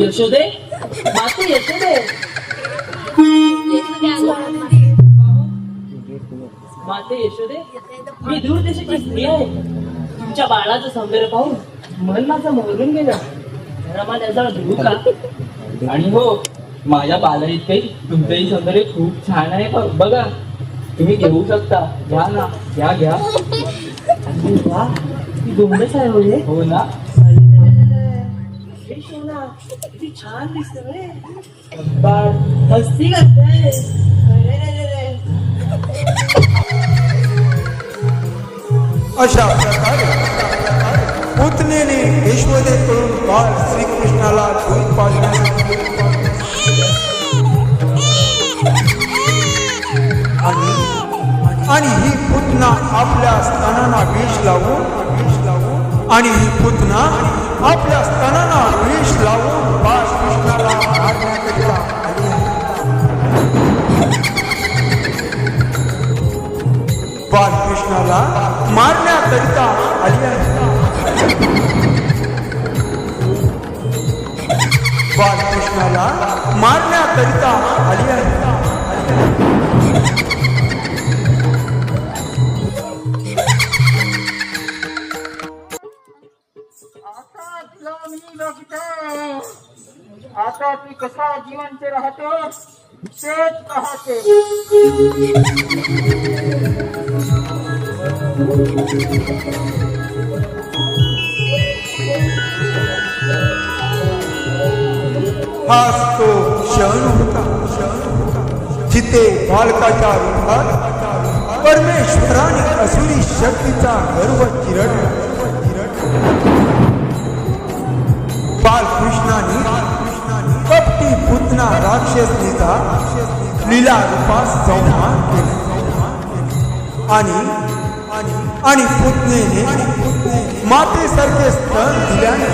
यशोदे, माते यशोदे, माते यशोदे, मी दूर देशाची स्त्री आहे. तुमच्या बाळाचं सौंदर्य पाहून मन माझं मोहरून गेलं. जरा मला त्याचा धरू का? आणि हो, माझ्या बालइतकंही तुमचंही सौंदर्य खूप छान आहे. बघा, तुम्ही घेऊ शकता. घ्या ना, घ्या घ्या. अरे वा, ती गोंडस आहे हो हे. हो ना. हे सोना, किती छान दिसतं रे. बाळ मस्ती करते. अरे रे रे. अशा प्रकारे पुतनेने यशोदेकडून बाळ श्रीकृष्णाला दूध पाजण्यासाठी आणि ही पुतना आपल्या स्तनांना विष लावून आणि ही पुतना आपल्या स्तनांना विष लावून बाळ कृष्णाला मारण्याकरिता आली आहे. बालकृष्णाला मारण्याकरिता आली आहे. बालकृष्णाला मारण्याकरिता आली आहे. आता ती कसा जीवनचे राहतो तेच पाहते. हाच तो क्षण होता जिथे बालकाच्या रूपात परमेश्वराने असुरी शक्तीचा गर्व चिरडला. बालकृष्णाने कपटी पुतना राक्षसनीचा लीला रूपात संहार केला आणि पुतनेने मातेसारखे स्तन दिल्याने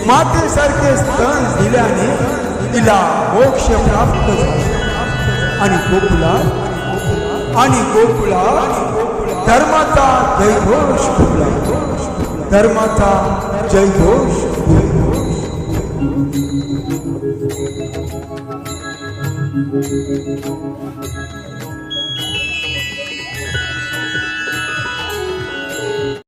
मातेसारखे स्तन दिल्याने तिला मोक्ष प्राप्त झाला आणि गोकुळात धर्माचा जयघोष फुलला. धर्माचा जयघोष